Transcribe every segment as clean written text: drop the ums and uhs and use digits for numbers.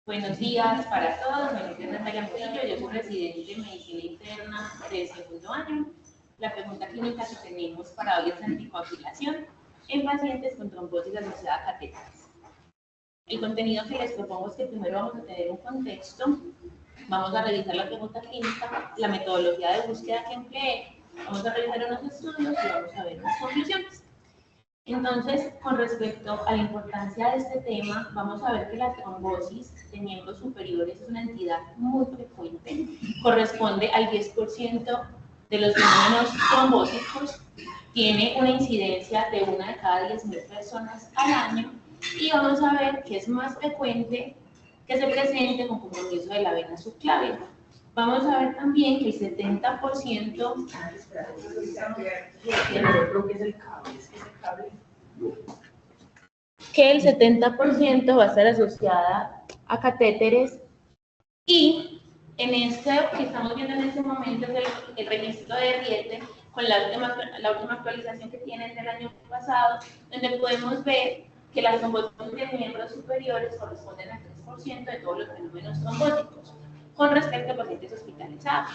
Buenos días para todos, mi nombre es Natalia Murillo, yo soy residente de Medicina Interna de segundo año. La pregunta clínica que tenemos para hoy es anticoagulación en pacientes con trombosis asociada a catéteres. El contenido que les propongo es que primero vamos a tener un contexto, vamos a revisar la pregunta clínica, la metodología de búsqueda que empleé, vamos a revisar unos estudios y vamos a ver unas conclusiones. Entonces, con respecto a la importancia de este tema, vamos a ver que la trombosis de miembros superiores es una entidad muy frecuente, corresponde al 10% de los fenómenos trombóticos, tiene una incidencia de 1 de cada 10.000 personas al año y vamos a ver que es más frecuente que se presente con compromiso de la vena subclavia. Vamos a ver también que el 70%... que el 70% va a estar asociada a catéteres y en este que estamos viendo en este momento es el registro de Riete con la última actualización que tienen del año pasado, donde podemos ver que las trombosis de miembros superiores corresponden al 3% de todos los fenómenos trombóticos con respecto a pacientes hospitalizados.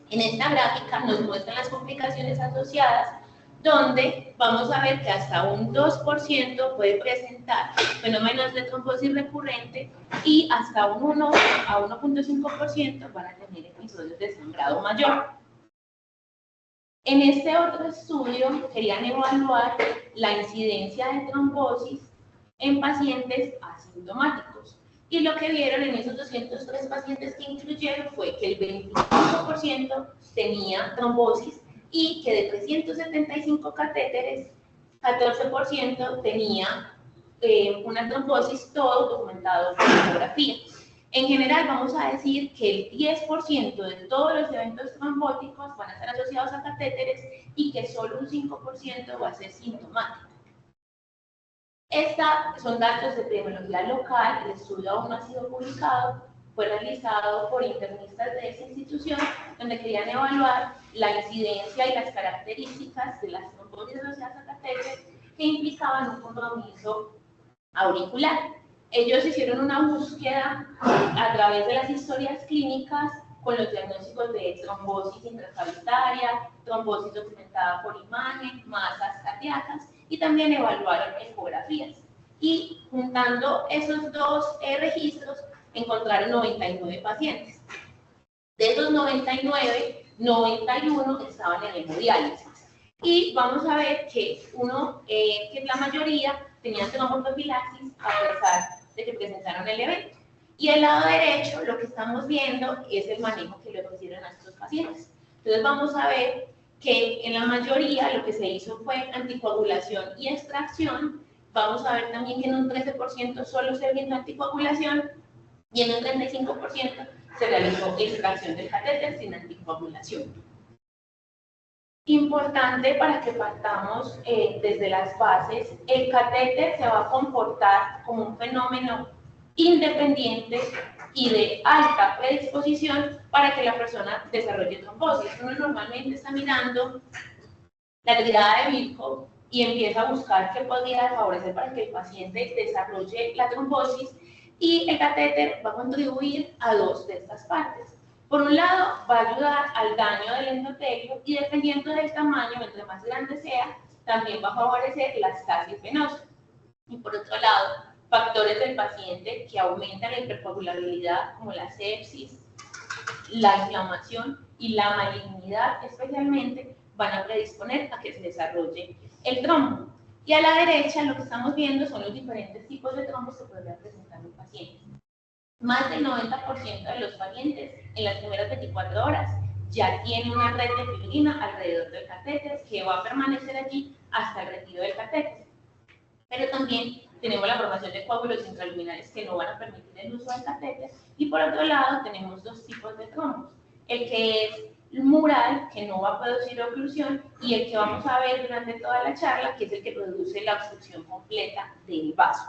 En esta gráfica nos muestran las complicaciones asociadas, donde vamos a ver que hasta un 2% puede presentar fenómenos de trombosis recurrente y hasta un 1 a 1.5% van a tener episodios de sangrado mayor. En este otro estudio querían evaluar la incidencia de trombosis en pacientes asintomáticos. Y lo que vieron en esos 203 pacientes que incluyeron fue que el 25% tenía trombosis y que de 375 catéteres, 14% tenía una trombosis, todo documentado por ecografía. En general, vamos a decir que el 10% de todos los eventos trombóticos van a estar asociados a catéteres y que solo un 5% va a ser sintomático. Estos son datos de epidemiología local, el estudio aún no ha sido publicado, fue realizado por internistas de esa institución, donde querían evaluar la incidencia y las características de las trombosis asociadas a catéteres que implicaban un compromiso auricular. Ellos hicieron una búsqueda a través de las historias clínicas con los diagnósticos de trombosis intracavitaria, trombosis documentada por imagen, masas cardíacas y también evaluaron ecografías. Y juntando esos dos registros encontraron 99 pacientes. De esos 99, 91 estaban en hemodiálisis. Y vamos a ver que que la mayoría tenían tromboprofilaxis a pesar de que presentaron el evento. Y el lado derecho, lo que estamos viendo es el manejo que le ofrecieron a estos pacientes. Entonces vamos a ver que en la mayoría lo que se hizo fue anticoagulación y extracción. Vamos a ver también que en un 13% solo se realizó anticoagulación y en un 35% se realizó extracción del catéter sin anticoagulación. Importante para que partamos desde las bases, el catéter se va a comportar como un fenómeno independiente y de alta predisposición para que la persona desarrolle trombosis. Uno normalmente está mirando la tirada de Virchow y empieza a buscar qué podría favorecer para que el paciente desarrolle la trombosis y el catéter va a contribuir a dos de estas partes. Por un lado, va a ayudar al daño del endotelio y dependiendo del tamaño, entre más grande sea, también va a favorecer la estasis venosa. Y por otro lado, factores del paciente que aumentan la hipercoagulabilidad, como la sepsis, la inflamación y la malignidad especialmente, van a predisponer a que se desarrolle el trombo. Y a la derecha lo que estamos viendo son los diferentes tipos de trombos que podría presentar un paciente. Más del 90% de los pacientes en las primeras 24 horas ya tienen una red de fibrina alrededor del catéter que va a permanecer allí hasta el retiro del catéter. Pero también tenemos la formación de coágulos intraluminales que no van a permitir el uso del catéter. Y por otro lado tenemos dos tipos de trombos. El que es mural, que no va a producir oclusión, y el que vamos a ver durante toda la charla, que es el que produce la obstrucción completa del vaso.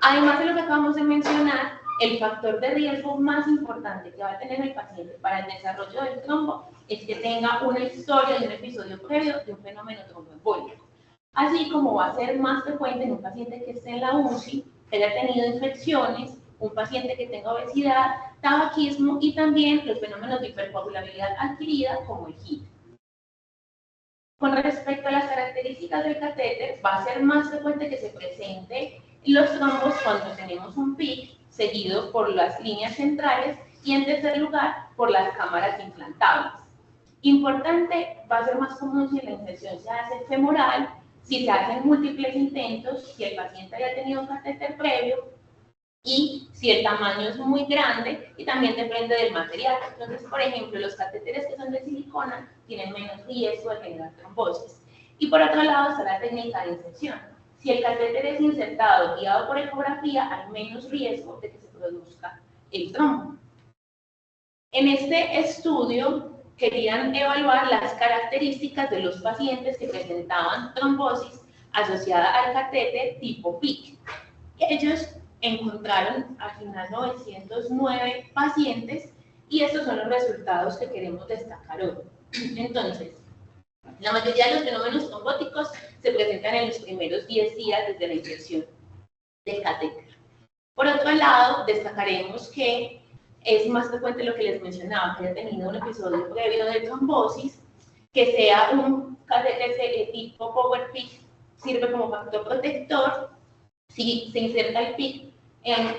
Además de lo que acabamos de mencionar, el factor de riesgo más importante que va a tener el paciente para el desarrollo del trombo es que tenga una historia de un episodio previo de un fenómeno tromboembólico. Así como va a ser más frecuente en un paciente que esté en la UCI que haya tenido infecciones, un paciente que tenga obesidad, tabaquismo y también los fenómenos de hipercoagulabilidad adquirida como el HIT. Con respecto a las características del catéter, va a ser más frecuente que se presente los trombos cuando tenemos un PIC seguido por las líneas centrales y en tercer lugar por las cámaras implantables. Importante, va a ser más común si la inserción se hace femoral, si se hacen múltiples intentos, si el paciente haya tenido un catéter previo y si el tamaño es muy grande y también depende del material. Entonces, por ejemplo, los catéteres que son de silicona tienen menos riesgo de generar trombosis. Y por otro lado está la técnica de inserción. Si el catéter es insertado guiado por ecografía, hay menos riesgo de que se produzca el trombo. En este estudio querían evaluar las características de los pacientes que presentaban trombosis asociada al catéter tipo PIC. Ellos encontraron al final 909 pacientes y estos son los resultados que queremos destacar hoy. Entonces, la mayoría de los fenómenos trombóticos se presentan en los primeros 10 días desde la inserción del catéter. Por otro lado, destacaremos que es más frecuente lo que les mencionaba, que haya tenido un episodio previo de trombosis, que sea un catéter tipo Power PIC, sirve como factor protector. Si se inserta el PIC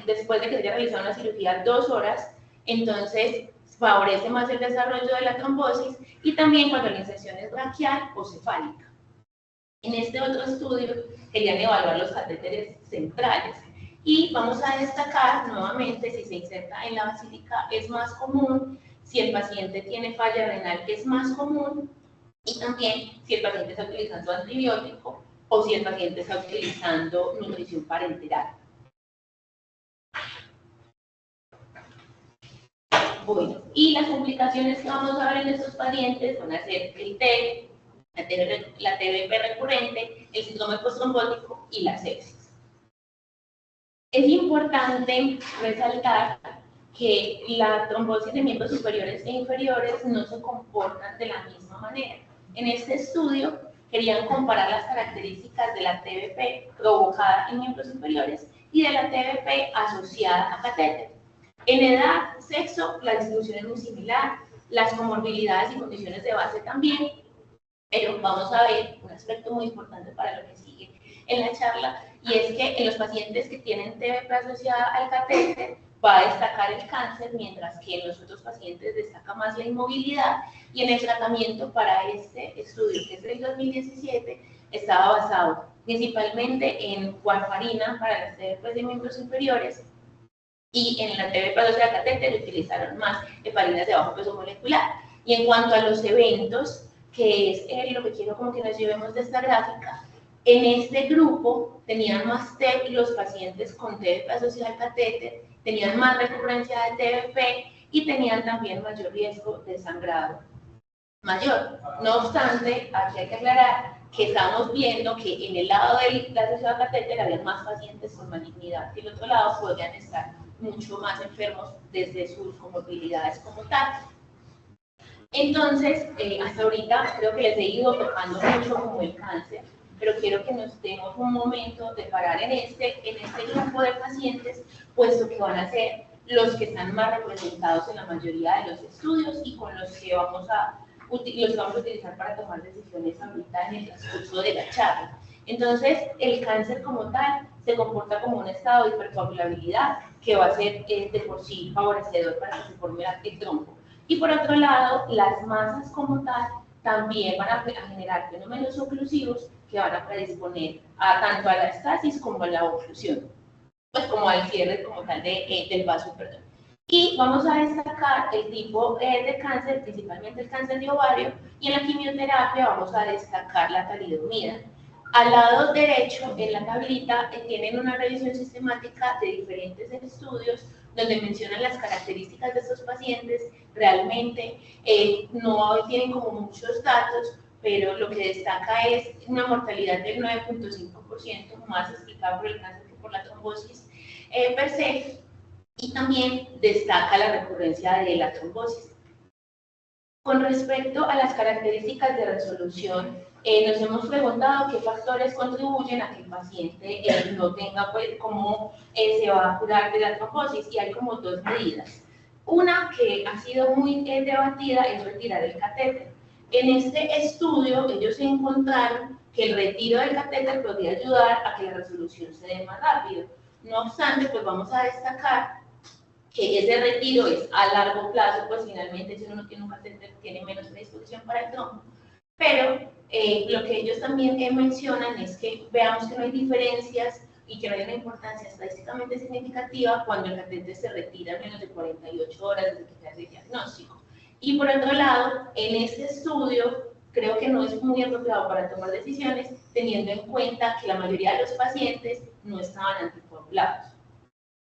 después de que se haya realizado una cirugía 2 horas, entonces favorece más el desarrollo de la trombosis y también cuando la inserción es braquial o cefálica. En este otro estudio querían evaluar los catéteres centrales y vamos a destacar nuevamente si se inserta en la basílica es más común, si el paciente tiene falla renal es más común y también si el paciente está utilizando antibiótico o si el paciente está utilizando nutrición parenteral. Bueno, y las complicaciones que vamos a ver en estos pacientes van a ser el TEC, la TBP recurrente, el síndrome postrombótico y la sepsis. Es importante resaltar que la trombosis de miembros superiores e inferiores no se comportan de la misma manera. En este estudio querían comparar las características de la TBP provocada en miembros superiores y de la TBP asociada a catéter. En edad, sexo, la distribución es muy similar, las comorbilidades y condiciones de base también, pero vamos a ver un aspecto muy importante para lo que sigue en la charla, y es que en los pacientes que tienen TBP asociada al catéter va a destacar el cáncer, mientras que en los otros pacientes destaca más la inmovilidad, y en el tratamiento para este estudio, que es del 2017, estaba basado principalmente en warfarina para las TBP de miembros inferiores, y en la TBP asociada al catéter utilizaron más heparinas de bajo peso molecular. Y en cuanto a los eventos, que es lo que quiero como que nos llevemos de esta gráfica, en este grupo tenían más TEP los pacientes con TBP asociada al catéter, tenían más recurrencia de TBP y tenían también mayor riesgo de sangrado mayor. No obstante, aquí hay que aclarar que estamos viendo que en el lado de la asociada al catéter había más pacientes con malignidad, que en el otro lado podrían estar mucho más enfermos desde sus comorbilidades como tal. Entonces, hasta ahorita creo que les he ido tocando mucho como el cáncer, pero quiero que nos demos un momento de parar en este grupo de pacientes, puesto que van a ser los que están más representados en la mayoría de los estudios y con los que vamos a utilizar para tomar decisiones ahorita en el transcurso de la charla. Entonces, el cáncer como tal se comporta como un estado de hipercoagulabilidad que va a ser de por sí favorecedor para que se forme el trombo. Y por otro lado, las masas como tal también van a generar fenómenos oclusivos que van a predisponer tanto a la estasis como a la oclusión, pues como al cierre como tal del vaso, perdón. Y vamos a destacar el tipo de cáncer, principalmente el cáncer de ovario, y en la quimioterapia vamos a destacar la talidomida. Al lado derecho, en la tablita, tienen una revisión sistemática de diferentes estudios donde mencionan las características de estos pacientes. Realmente no tienen como muchos datos, pero lo que destaca es una mortalidad del 9.5%, más explicada por el cáncer que por la trombosis per se, y también destaca la recurrencia de la trombosis. Con respecto a las características de resolución nos hemos preguntado qué factores contribuyen a que el paciente no tenga, pues, cómo se va a curar de la trombosis, y hay como dos medidas. Una que ha sido muy debatida es retirar el catéter. En este estudio ellos encontraron que el retiro del catéter podría ayudar a que la resolución se dé más rápido. No obstante, pues vamos a destacar que ese retiro es a largo plazo, pues finalmente si uno no tiene un catéter tiene menos predisposición para el trombo. Pero lo que ellos también mencionan es que veamos que no hay diferencias y que no hay una importancia estadísticamente significativa cuando el catéter se retira en menos de 48 horas desde que se hace el diagnóstico. Y por otro lado, en este estudio creo que no es muy apropiado para tomar decisiones teniendo en cuenta que la mayoría de los pacientes no estaban anticoagulados,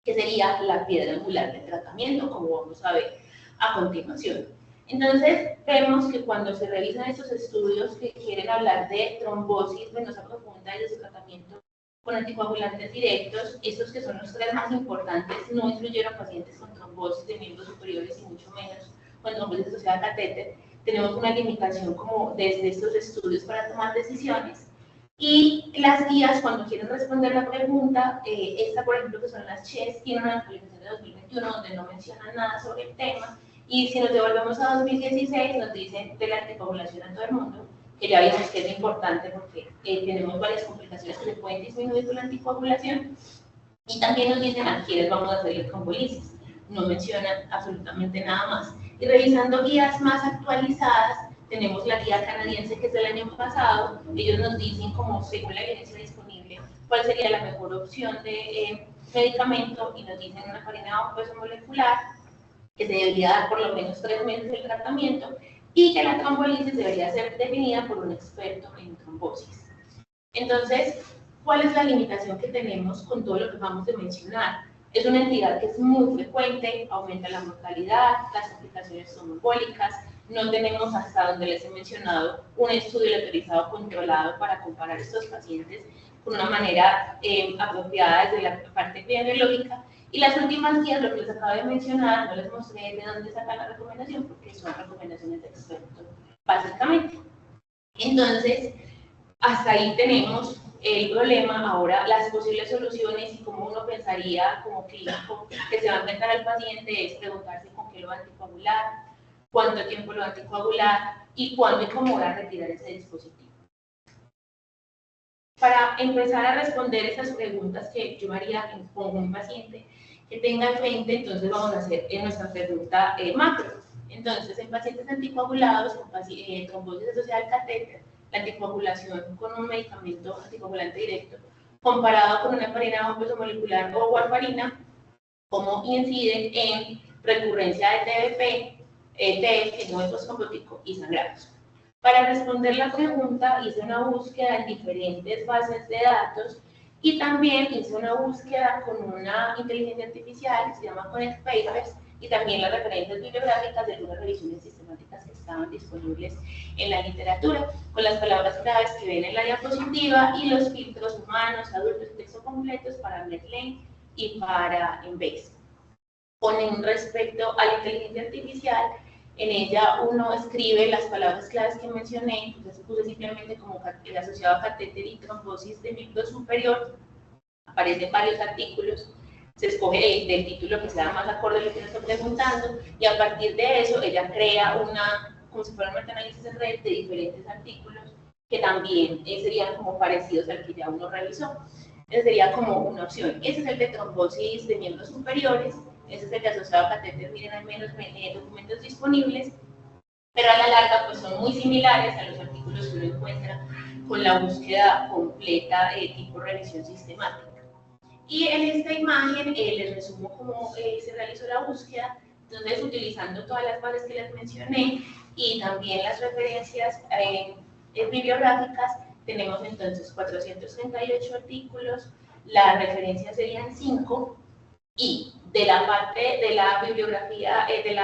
que sería la piedra angular del tratamiento, como vamos a ver a continuación. Entonces, vemos que cuando se revisan estos estudios que quieren hablar de trombosis venosa profunda y de su tratamiento con anticoagulantes directos, estos que son los tres más importantes no incluyeron pacientes con trombosis de miembros superiores y mucho menos con trombosis asociada a catéter. Tenemos una limitación como desde estos estudios para tomar decisiones. Y las guías, cuando quieren responder la pregunta, esta por ejemplo que son las CHES, tiene una actualización de 2021 donde no mencionan nada sobre el tema, y si nos devolvemos a 2016 nos dicen de la anticoagulación a todo el mundo, que ya vimos que es importante porque tenemos varias complicaciones que se pueden disminuir con la anticoagulación, y también nos dicen a quiénes vamos a hacer el trombolisis, no mencionan absolutamente nada más. Y revisando guías más actualizadas, tenemos la guía canadiense que es del año pasado, ellos nos dicen como según la evidencia disponible cuál sería la mejor opción de medicamento, y nos dicen una farina de bajo peso molecular que se debería dar por lo menos 3 meses del tratamiento y que la trombolisis debería ser definida por un experto en trombosis. Entonces, ¿cuál es la limitación que tenemos con todo lo que vamos a mencionar? Es una entidad que es muy frecuente, aumenta la mortalidad, las complicaciones trombólicas, no tenemos, hasta donde les he mencionado, un estudio autorizado controlado para comparar estos pacientes con una manera apropiada desde la parte epidemiológica. Y las últimas guías, lo que les acabo de mencionar, no les mostré de dónde sacan la recomendación, porque son recomendaciones de expertos, básicamente. Entonces, hasta ahí tenemos el problema. Ahora, las posibles soluciones y cómo uno pensaría como clínico que se va a enfrentar al paciente es preguntarse con qué lo va a anticoagular, cuánto tiempo lo va a anticoagular y cuándo y cómo va a retirar ese dispositivo. Para empezar a responder esas preguntas que yo haría con un paciente que tenga al frente, entonces vamos a hacer nuestra pregunta macro. Entonces, en pacientes anticoagulados con trombosis asociada al catéter, la anticoagulación con un medicamento anticoagulante directo, comparado con una heparina de bajo peso molecular o warfarina, cómo incide en recurrencia de TBP, TF, no postrombótico y sangrados. Para responder la pregunta hice una búsqueda en diferentes bases de datos y también hice una búsqueda con una inteligencia artificial que se llama Connect Papers, y también las referencias bibliográficas de algunas revisiones sistemáticas que estaban disponibles en la literatura, con las palabras claves que ven en la diapositiva y los filtros humanos, adultos y texto completos para Medlane y para Embase. Con respecto a la inteligencia artificial, en ella uno escribe las palabras claves que mencioné, entonces puse simplemente como asociado a catéter y trombosis de miembro superior, aparecen varios artículos, se escoge del título que sea más acorde a lo que nos está preguntando, y a partir de eso ella crea como si fuera un metaanálisis en red de diferentes artículos que también serían como parecidos al que ya uno revisó. Esa sería como una opción. Ese es el de trombosis de miembros superiores, ese es el de asociado a catéter, miren, hay menos documentos disponibles, pero a la larga pues son muy similares a los artículos que uno encuentra con la búsqueda completa tipo revisión sistemática. Y en esta imagen les resumo cómo se realizó la búsqueda, entonces utilizando todas las bases que les mencioné y también las referencias bibliográficas, tenemos entonces 438 artículos, las referencias serían 5, y de la parte de la bibliografía, de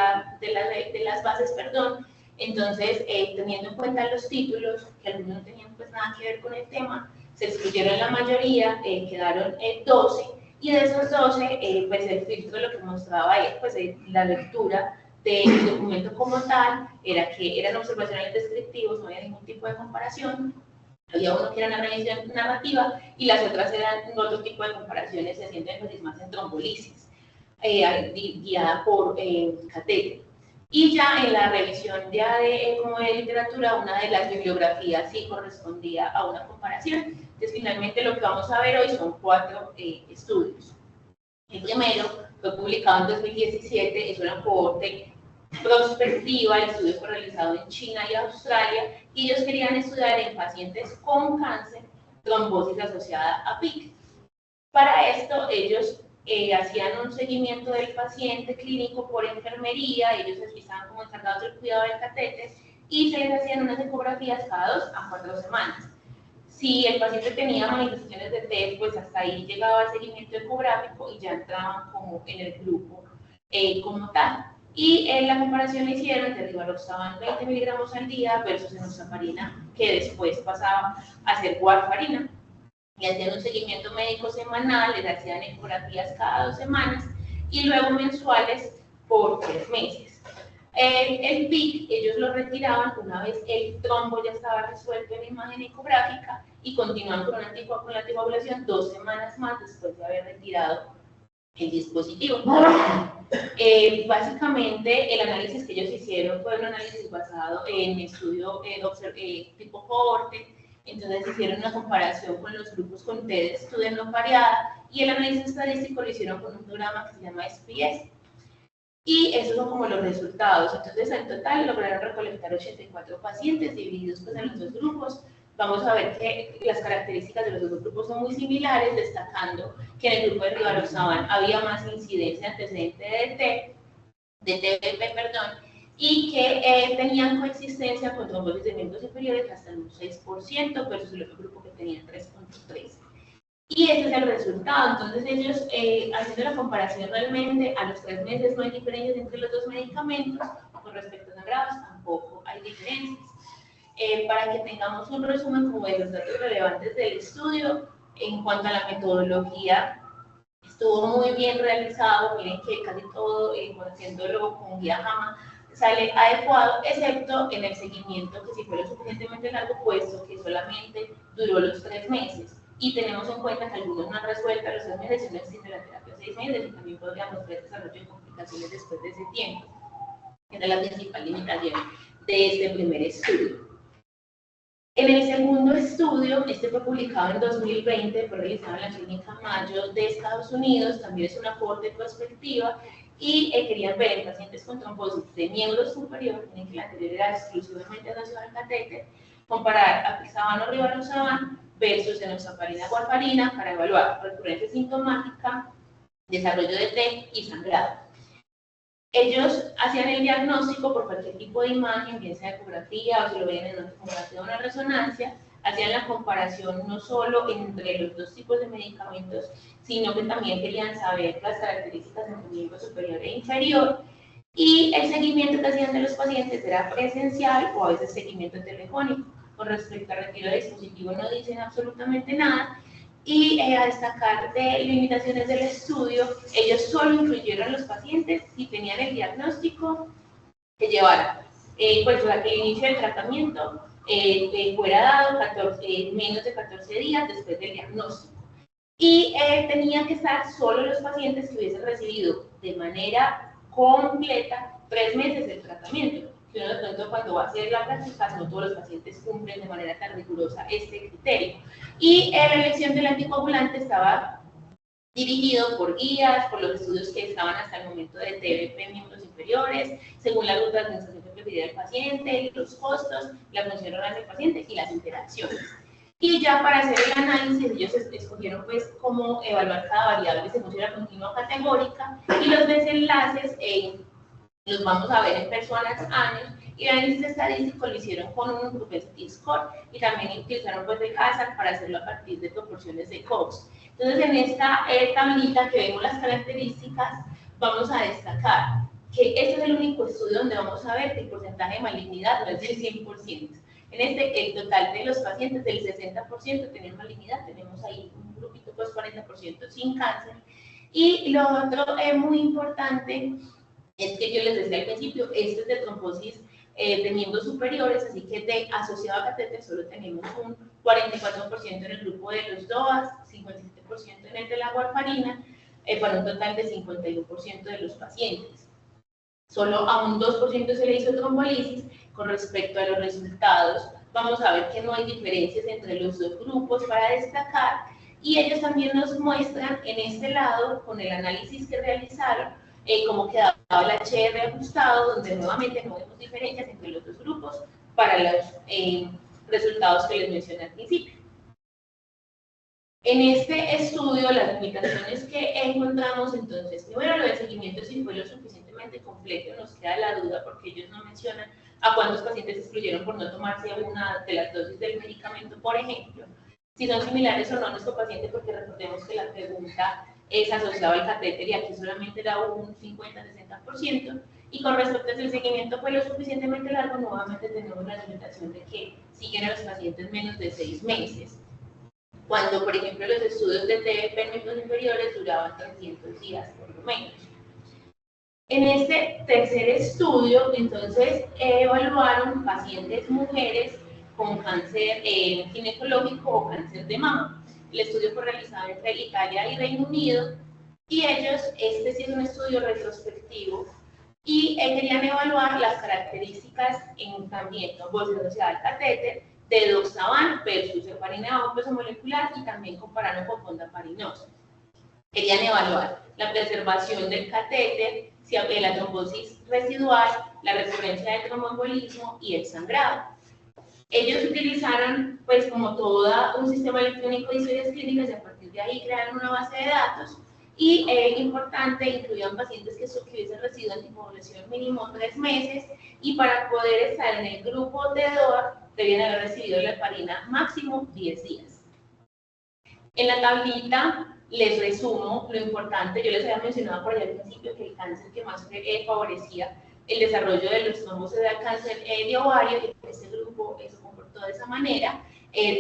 las bases, perdón, entonces teniendo en cuenta los títulos, que algunos no tenían pues nada que ver con el tema, se excluyeron la mayoría, quedaron 12, y de esos 12, pues el filtro lo que mostraba pues la lectura del documento como tal, era que eran observacionales descriptivos, no había ningún tipo de comparación, Había uno que era una revisión narrativa y las otras eran otro tipo de comparaciones, se sienten énfasis más en trombolisis, guiada por catéter. Y ya en la revisión ya como de literatura, una de las bibliografías sí correspondía a una comparación. Entonces, finalmente lo que vamos a ver hoy son 4 estudios. El primero fue publicado en 2017, es una cohorte prospectiva, el estudio fue realizado en China y Australia, y ellos querían estudiar en pacientes con cáncer, trombosis asociada a PIC. Para esto, ellos hacían un seguimiento del paciente clínico por enfermería, ellos estaban como encargados del cuidado del catéter, y se les hacían unas ecografías cada 2 a 4 semanas. Si el paciente tenía manifestaciones de TEP, pues hasta ahí llegaba el seguimiento ecográfico y ya entraban como en el grupo como tal. Y en la comparación le hicieron de rivaroxaban 20 miligramos al día versus enoxaparina, que después pasaba a ser warfarina. Y hacían un seguimiento médico semanal, les hacían ecografías cada 2 semanas y luego mensuales por 3 meses. El PIC, ellos lo retiraban una vez el trombo ya estaba resuelto en la imagen ecográfica y continuaban con la anticoagulación 2 semanas más después de haber retirado el dispositivo. Básicamente, el análisis que ellos hicieron fue un análisis basado en estudio tipo cohorte. Entonces hicieron una comparación con los grupos con T de estudio no variada y el análisis estadístico lo hicieron con un programa que se llama SPS. Y esos son como los resultados. Entonces, en total lograron recolectar 84 pacientes divididos pues, en los 2 grupos. Vamos a ver que las características de los 2 grupos son muy similares, destacando que en el grupo de rivaroxaban había más incidencia antecedente de TBP, y que tenían coexistencia con trombosis de miembros inferiores hasta un 6% versus el otro grupo que tenía 3.3%. Y ese es el resultado. Entonces ellos, haciendo la comparación realmente, a los 3 meses no hay diferencias entre los 2 medicamentos, con respecto a sangrados tampoco hay diferencias. Para que tengamos un resumen como de los datos relevantes del estudio, en cuanto a la metodología, estuvo muy bien realizado, miren que casi todo, haciéndolo con guía JAMA, sale adecuado, excepto en el seguimiento, que sí fue lo suficientemente largo, puesto que solamente duró los 3 meses. Y tenemos en cuenta que algunos no han resuelto los 3 meses y no existe la terapia 6 meses y también podríamos ver desarrollo de complicaciones después de ese tiempo. Esa es la principal limitación de este primer estudio. En el segundo estudio, este fue publicado en 2020, fue realizado en la Clínica Mayo de Estados Unidos, también es una cohorte prospectiva y querían ver en pacientes con trombosis de miembro superior, miren que la anterior era exclusivamente asociada al catéter, comparar apixaban o rivaroxaban versus enoxaparina o warfarina para evaluar recurrencia sintomática, desarrollo de TEP y sangrado. Ellos hacían el diagnóstico por cualquier tipo de imagen, bien sea ecografía o si lo ven en una tomografía o una resonancia, hacían la comparación no solo entre los 2 tipos de medicamentos, sino que también querían saber las características entre miembro superior e inferior, y el seguimiento que hacían de los pacientes era presencial o a veces seguimiento telefónico. Con respecto al retiro de dispositivo no dicen absolutamente nada. Y a destacar de limitaciones del estudio, ellos solo incluyeron los pacientes si tenían el diagnóstico que llevara, pues el inicio del tratamiento fuera dado menos de 14 días después del diagnóstico. Y tenían que estar solo los pacientes que hubiesen recibido de manera completa 3 meses del tratamiento. Que uno de pronto cuando va a hacer la práctica, no todos los pacientes cumplen de manera tan rigurosa este criterio. Y la elección del anticoagulante estaba dirigido por guías, por los estudios que estaban hasta el momento de TBP en miembros inferiores, según la ruta de administración que prefería el paciente, los costos, la función renal del paciente y las interacciones. Y ya para hacer el análisis, ellos escogieron pues cómo evaluar cada variable según si era continua o categórica, y los desenlaces los vamos a ver en personas, años, y el análisis estadístico lo hicieron con un propensity score y también utilizaron pues de Kazak para hacerlo a partir de proporciones de Cox. Entonces en esta tablita que vemos las características, vamos a destacar que este es el único estudio donde vamos a ver que el porcentaje de malignidad no es del 100%. En este, el total de los pacientes del 60% tienen malignidad, tenemos ahí un grupito pues 40% sin cáncer. Y lo otro muy importante es que yo les decía al principio, esto es de trombosis de miembros superiores, así que de asociado a catéter solo tenemos un 44% en el grupo de los DOAS, 57% en el de la warfarina, para un total de 51% de los pacientes. Solo a un 2% se le hizo trombolisis. Con respecto a los resultados, vamos a ver que no hay diferencias entre los dos grupos para destacar, y ellos también nos muestran en este lado, con el análisis que realizaron, cómo quedaba el HR ajustado, donde nuevamente no vemos diferencias entre los dos grupos para los resultados que les mencioné al principio. En este estudio, las limitaciones que encontramos, entonces, primero, lo del seguimiento si fue lo suficientemente completo, nos queda la duda porque ellos no mencionan a cuántos pacientes excluyeron por no tomarse una de las dosis del medicamento, por ejemplo, si son similares o no a nuestro paciente, porque recordemos que la pregunta es asociada al catéter y aquí solamente era un 50-60%, y con respecto a si el seguimiento fue lo suficientemente largo, nuevamente tenemos la limitación de que siguen a los pacientes menos de 6 meses. Cuando, por ejemplo, los estudios de TDP en miembros inferiores duraban 300 días, por lo menos. En este tercer estudio, entonces, evaluaron pacientes mujeres con cáncer ginecológico o cáncer de mama. El estudio fue realizado entre Italia y Reino Unido, y ellos, este sí es un estudio retrospectivo, y querían evaluar las características en también trombosis asociada al catéter de Doxaban versus heparina de bajo peso molecular, y también compararon con fondaparinose. Querían evaluar la preservación del catéter, la trombosis residual, la recurrencia del tromboembolismo y el sangrado. Ellos utilizaron, pues, como todo un sistema electrónico de historias clínicas, y a partir de ahí crearon una base de datos. Y importante, incluían pacientes que hubiesen recibido antipoblación mínimo 3 meses, y para poder estar en el grupo de DOA debían haber recibido la heparina máximo 10 días. En la tablita les resumo lo importante. Yo les había mencionado por allá al principio que el cáncer que más favorecía el desarrollo de los trombos era el cáncer de ovario, y este grupo se comportó de esa manera.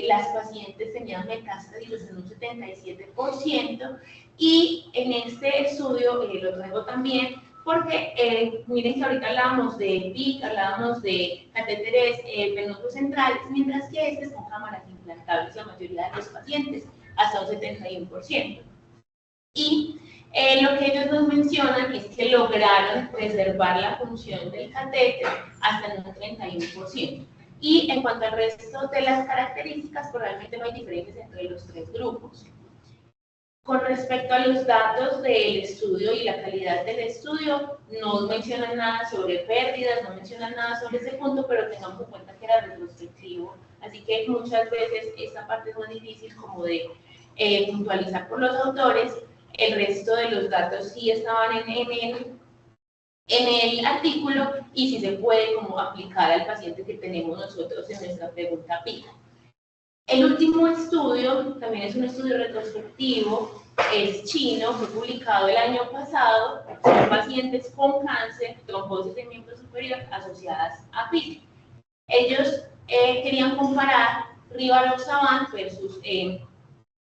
Las pacientes tenían metástasis en un 77%, y en este estudio lo traigo también porque miren que ahorita hablábamos de PIC, hablábamos de catéteres venosos centrales, mientras que este son cámaras implantables la mayoría de los pacientes, hasta un 71%. Y lo que ellos nos mencionan es que lograron preservar la función del catéter hasta en un 31%. Y en cuanto al resto de las características, probablemente no hay diferencias entre los tres grupos. Con respecto a los datos del estudio y la calidad del estudio, no mencionan nada sobre pérdidas, no mencionan nada sobre ese punto, pero tengamos en cuenta que era retrospectivo, así que muchas veces esta parte es más difícil como de puntualizar por los autores. El resto de los datos sí estaban en el artículo, y sí se puede como aplicar al paciente que tenemos nosotros en nuestra pregunta PIC. El último estudio también es un estudio retrospectivo, es chino, fue publicado el año pasado, son pacientes con cáncer, trombosis de miembro superior asociadas a PIC. Ellos querían comparar Rivaroxaban versus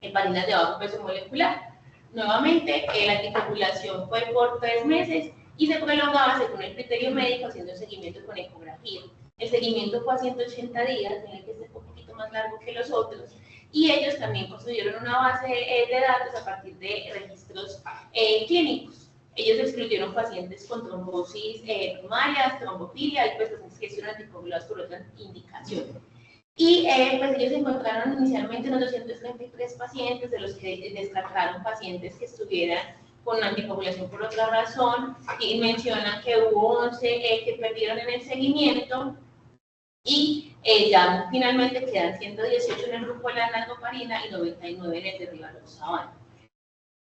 heparinas de bajo peso molecular. Nuevamente, la anticoagulación fue por 3 meses y se prolongaba según el criterio médico, haciendo un seguimiento con ecografía. El seguimiento fue a 180 días, tiene que ser un poquito más largo que los otros, y ellos también construyeron una base de datos a partir de registros clínicos. Ellos excluyeron pacientes con trombosis primarias, trombofilia, y pues pacientes que estuvieron anticoagulados por otra indicación. Y pues ellos encontraron inicialmente unos 233 pacientes, de los que descartaron pacientes que estuvieran con anticoagulación por otra razón, y mencionan que hubo 11 que perdieron en el seguimiento, y ya finalmente quedan 118 en el grupo de la naldoparina y 99 en el de Rivaroxaban.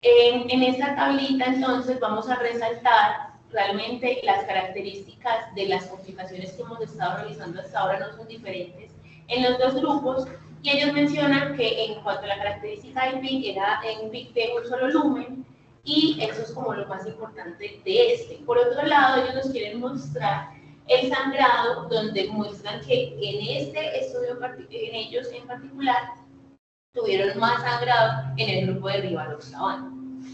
En esta tablita entonces vamos a resaltar realmente las características de las complicaciones que hemos estado realizando hasta ahora no son diferentes en los dos grupos, y ellos mencionan que en cuanto a la característica del PIC, era en PIC de un solo lumen, y eso es como lo más importante de este. Por otro lado, ellos nos quieren mostrar el sangrado, donde muestran que en este estudio, en ellos en particular, tuvieron más sangrado en el grupo de Rivaroxaban.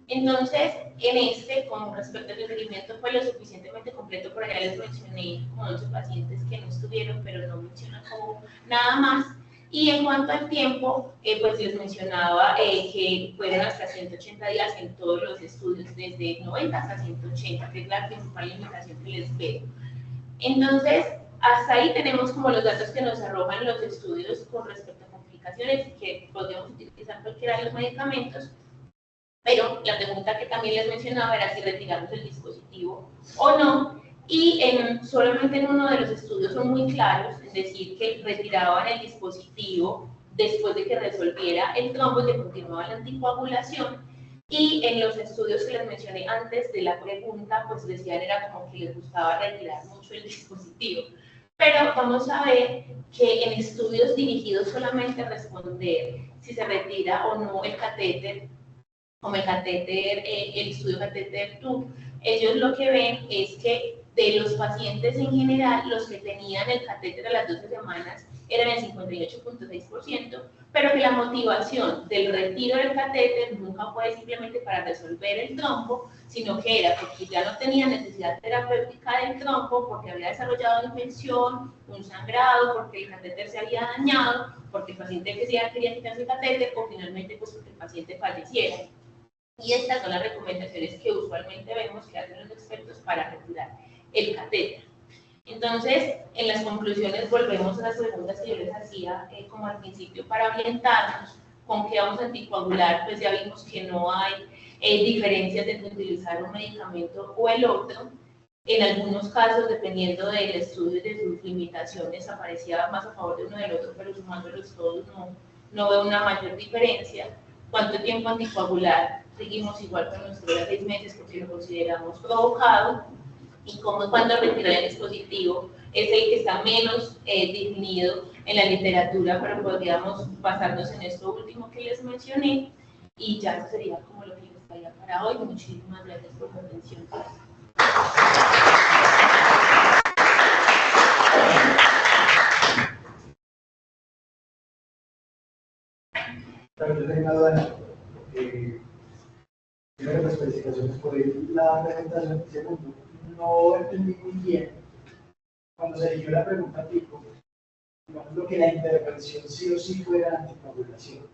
Entonces, en este, como respecto al seguimiento, fue lo suficientemente completo, por allá les mencioné como 8 pacientes que no estuvieron, pero no mencionan como nada más. Y en cuanto al tiempo, pues les mencionaba que fueron hasta 180 días en todos los estudios, desde 90 hasta 180, que es la principal limitación que les veo. Entonces, hasta ahí tenemos como los datos que nos arrojan los estudios con respecto a complicaciones, que podríamos utilizar cualquiera de los medicamentos, pero la pregunta que también les mencionaba era si retiramos el dispositivo o no, y solamente en uno de los estudios son muy claros, en decir que retiraban el dispositivo después de que resolviera el trombo y que continuaba la anticoagulación, y en los estudios que les mencioné antes de la pregunta, pues decían era como que les gustaba retirar mucho el dispositivo. Pero vamos a ver que en estudios dirigidos solamente a responder si se retira o no el catéter, como el catéter, el estudio catéter TUB, ellos lo que ven es que de los pacientes en general, los que tenían el catéter a las 12 semanas eran el 58.6%, pero que la motivación del retiro del catéter nunca fue simplemente para resolver el trombo, sino que era porque ya no tenía necesidad terapéutica del trombo, porque había desarrollado infección, un sangrado, porque el catéter se había dañado, porque el paciente quería quitarse el catéter, o finalmente pues porque el paciente falleciera. Y estas son las recomendaciones que usualmente vemos que hacen los expertos para retirar el catéter. Entonces, en las conclusiones volvemos a las preguntas que yo les hacía como al principio para orientarnos con qué vamos a anticoagular, pues ya vimos que no hay diferencias entre utilizar un medicamento o el otro. En algunos casos, dependiendo del estudio y de sus limitaciones, aparecía más a favor de uno del otro, pero sumándolos todos no veo una mayor diferencia. ¿Cuánto tiempo anticoagular? Seguimos igual con nuestro de 6 meses porque lo consideramos provocado. Y como cuando retirar el dispositivo es el que está menos definido en la literatura, pero podríamos basarnos en esto último que les mencioné. Y ya eso sería como lo que les traía para hoy. Muchísimas gracias por su atención. Pero yo tengo una duda. Primero, las especificaciones por la presentación. Segundo, no entendí muy bien cuando se dio la pregunta tipo, digamos lo que la intervención sí o sí fuera anticoagulación.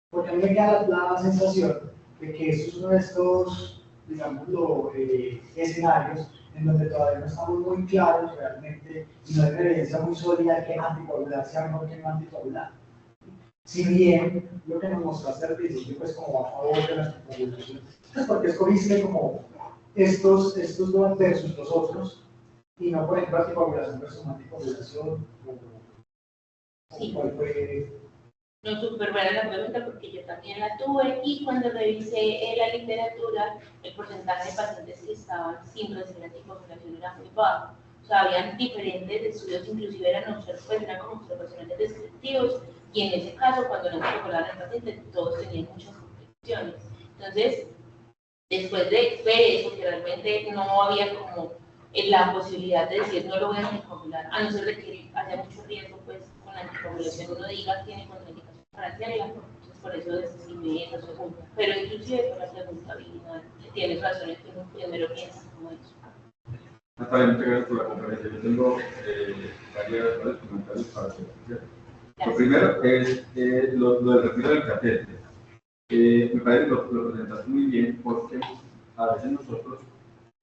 Porque a mí me queda la sensación de que eso es uno de estos, digámoslo, escenarios en donde todavía no estamos muy claros realmente y no hay una evidencia muy sólida de que anticoagular sea mejor que no anticoagular. Si bien lo que nos mostraste al principio, pues como a favor de la anticoagulación, pues porque escogiste como estos dos versus los otros, y no, por ejemplo, anticoagulación versus anticoagulación, Sí. ¿cuál fue? No, súper buena la pregunta porque yo también la tuve y cuando revisé la literatura, el porcentaje de pacientes que estaban sin recibir anticoagulación era muy bajo. O sea, habían diferentes estudios, inclusive eran como observacionales descriptivos, y en ese caso, cuando no anticoagulaban al paciente, todos tenían muchas complicaciones. Entonces, después de ver eso, que realmente no había como la posibilidad de decir no lo voy a anticoagular, a no ser de que haya mucho riesgo, pues con la anticoagulación uno diga que tiene contraindicación para hacerla, entonces por eso desestimé esa segunda. Pero inclusive con la segunda habilidad, tienes razones que uno primero piensa como eso. Natalia, muchas gracias por la conferencia. Yo tengo varios comentarios para hacer. Lo primero es lo del retiro del catéter. Me parece que lo presentaste muy bien porque a veces nosotros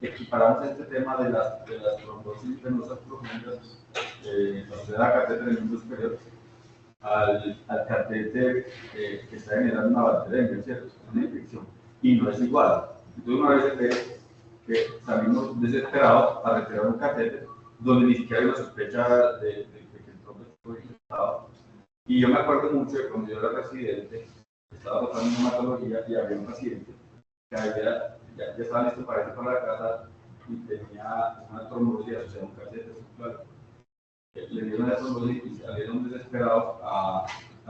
equiparamos este tema de las trombosis venosas profundas, cuando se da catéter en el superior, al catéter que está generando una bacteria, ¿cierto? Es una infección. Y no es igual. Entonces, una vez ve que salimos desesperados a retirar un catéter donde ni siquiera hay una sospecha de que el trombo esté infectado. Y yo me acuerdo mucho de cuando yo era residente, estaba tratando una hematología y había un paciente que ya estaba listo para irse para la casa y tenía una trombosis asociada a un catéter circular. Le dieron la trombosis y salieron desesperados a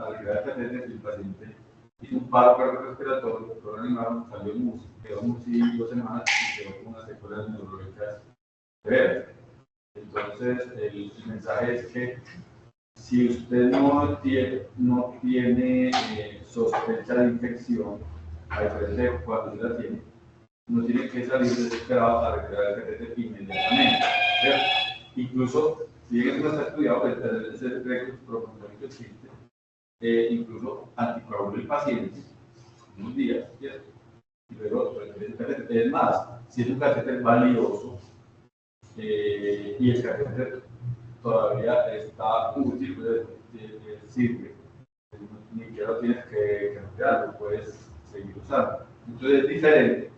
retirar el catéter y el paciente hizo un paro cardiorrespiratorio, lo reanimaron, salió MUSI, quedó MUSI 2 semanas y quedó con unas secuelas neurológicas severas. Entonces, el mensaje es que si usted no tiene sospecha de infección, a diferencia de cuando se la tiene, no tiene que salir desesperado a retirar el catéter inmediatamente, ¿cierto? Incluso, si bien eso no está estudiado, pues ese riesgo proporcional existe, incluso anticoagula el paciente unos días, ¿cierto? Y luego retira el catéter. Es más, si es un catéter valioso y el catéter todavía está útil, pues, sirve, ni siquiera lo tienes que retirarlo, puedes seguir usando. Entonces es diferente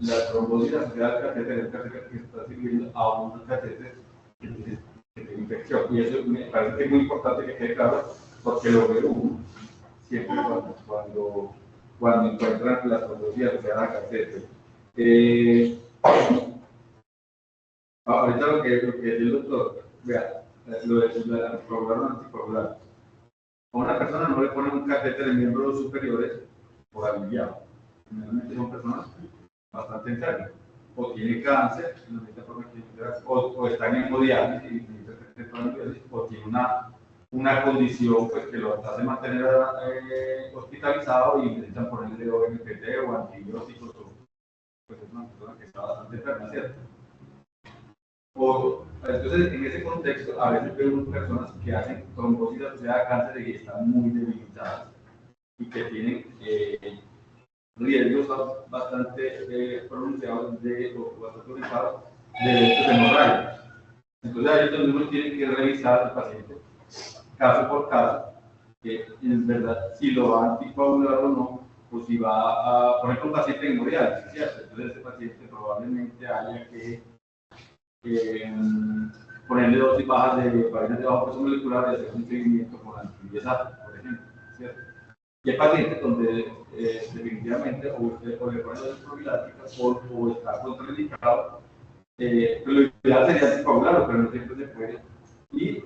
la trombosis asociada al catéter, el catéter que está sirviendo a un catéter que tiene infección. Y eso me parece que es muy importante que quede claro, porque lo ve uno siempre cuando encuentran la trombosis asociada al catéter. Ahorita lo que decía el doctor, vea, lo de anticoagular o anticoagular. A una persona no le ponen un catéter en miembros superiores por aliviado. Generalmente son personas bastante enfermas. O tiene cáncer, o está en hemodiálisis, o tiene una condición pues, que lo hace mantener hospitalizado y necesitan ponerle OMPT o antibióticos. Pues es una persona que está bastante enferma, ¿cierto? Entonces, en ese contexto, a veces vemos personas que hacen trombosis asociada a cáncer y están muy debilitadas y que tienen riesgos bastante pronunciados o bastante orientados de eventos hemorrágicos. Entonces, ahí es donde uno tiene que revisar al paciente caso por caso, que en verdad si lo va a anticoagular o no, o si va a, por ejemplo, un paciente en hemodiálisis, ¿cierto? Entonces, ese paciente probablemente haya que ponerle dosis bajas de variantes de bajo peso molecular y hacer un seguimiento con antibióticos, por ejemplo, ¿cierto? Y hay pacientes donde definitivamente o le ponen dosis profilácticas o está contraindicado, lo ideal sería anticoagularlo, pero no siempre se puede. Y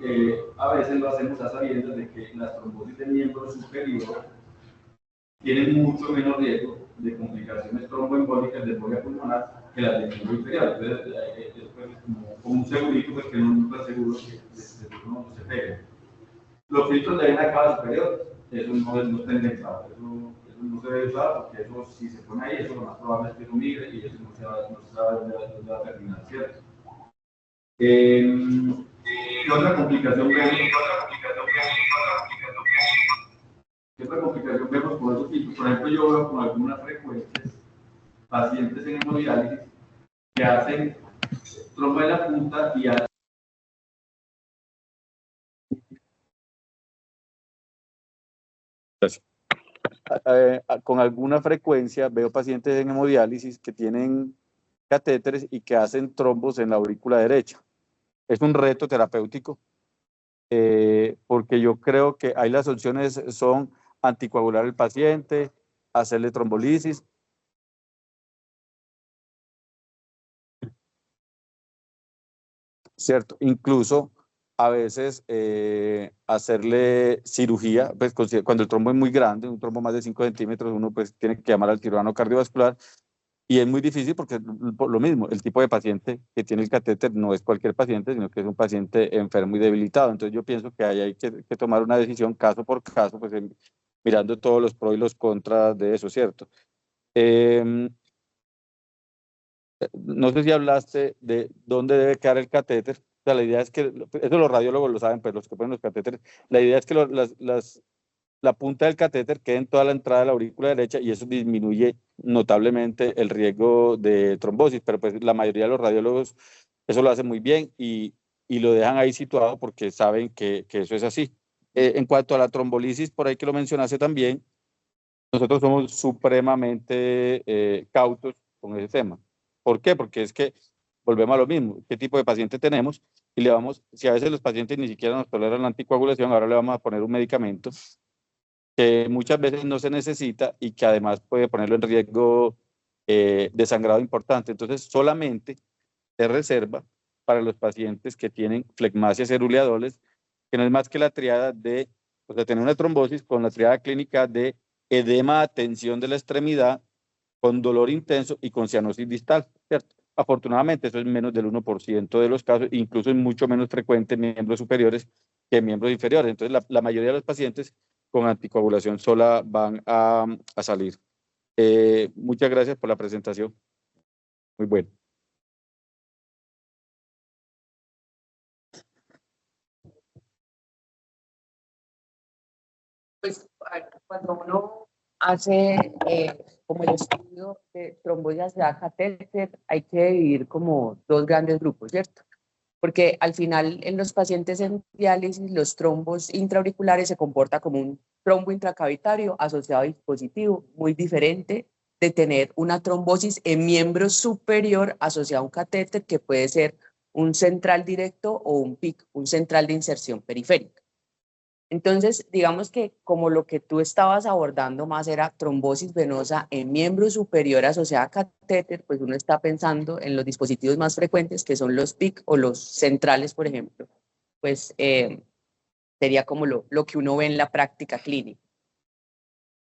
a veces lo hacemos a sabiendas de que las trombosis de miembro superior tienen mucho menos riesgo de complicaciones tromboembólicas de embolia pulmonar que las de miembro inferior. Entonces, es como un segurito, pues que no está seguro que no se pegue. Los filtros de vena cava superior, eso no está inventado, eso no se debe usar porque eso, si se pone ahí, eso lo más probable es que eso migre y eso no se va a terminar, ¿cierto? ¿Qué otra complicación vemos? ¿Qué otra complicación vemos con esos filtros? Por ejemplo, yo veo con algunas frecuencias pacientes en hemodiálisis que hacen trombo en la punta y hacen con alguna frecuencia veo pacientes en hemodiálisis que tienen catéteres y que hacen trombos en la aurícula derecha. Es un reto terapéutico porque yo creo que ahí las opciones son anticoagular al paciente, hacerle trombolisis. Cierto, incluso a veces hacerle cirugía, pues cuando el trombo es muy grande, un trombo más de 5 centímetros, uno pues tiene que llamar al cirujano cardiovascular y es muy difícil porque por lo mismo, el tipo de paciente que tiene el catéter no es cualquier paciente, sino que es un paciente enfermo y debilitado. Entonces yo pienso que ahí hay que tomar una decisión caso por caso, pues mirando todos los pros y los contras de eso, ¿cierto? No sé si hablaste de dónde debe quedar el catéter. O sea, la idea es que, eso los radiólogos lo saben, pero los que ponen los catéteres, la idea es que la punta del catéter quede en toda la entrada de la aurícula derecha y eso disminuye notablemente el riesgo de trombosis, pero pues la mayoría de los radiólogos eso lo hacen muy bien y lo dejan ahí situado porque saben que eso es así. En cuanto a la trombolisis, por ahí que lo mencionaste también, nosotros somos supremamente cautos con ese tema. ¿Por qué? Porque es que volvemos a lo mismo, qué tipo de paciente tenemos y le vamos, si a veces los pacientes ni siquiera nos toleran la anticoagulación, ahora le vamos a poner un medicamento que muchas veces no se necesita y que además puede ponerlo en riesgo de sangrado importante. Entonces, solamente se reserva para los pacientes que tienen flegmasia ceruleadoles, que no es más que la triada de, o sea, tener una trombosis con la triada clínica de edema a tensión de la extremidad, con dolor intenso y con cianosis distal, ¿cierto? Afortunadamente, eso es menos del 1% de los casos, incluso es mucho menos frecuente en miembros superiores que en miembros inferiores. Entonces, la mayoría de los pacientes con anticoagulación sola van a salir. Muchas gracias por la presentación. Muy bueno. Pues cuando uno hace como el estudio de trombosis asociada catéter, hay que dividir como dos grandes grupos, ¿cierto? Porque al final en los pacientes en diálisis los trombos intraauriculares se comporta como un trombo intracavitario asociado a dispositivo, muy diferente de tener una trombosis en miembro superior asociada a un catéter que puede ser un central directo o un PIC, un central de inserción periférica. Entonces, digamos que como lo que tú estabas abordando más era trombosis venosa en miembro superior asociada a catéter, pues uno está pensando en los dispositivos más frecuentes que son los PIC o los centrales, por ejemplo. Pues sería como lo que uno ve en la práctica clínica.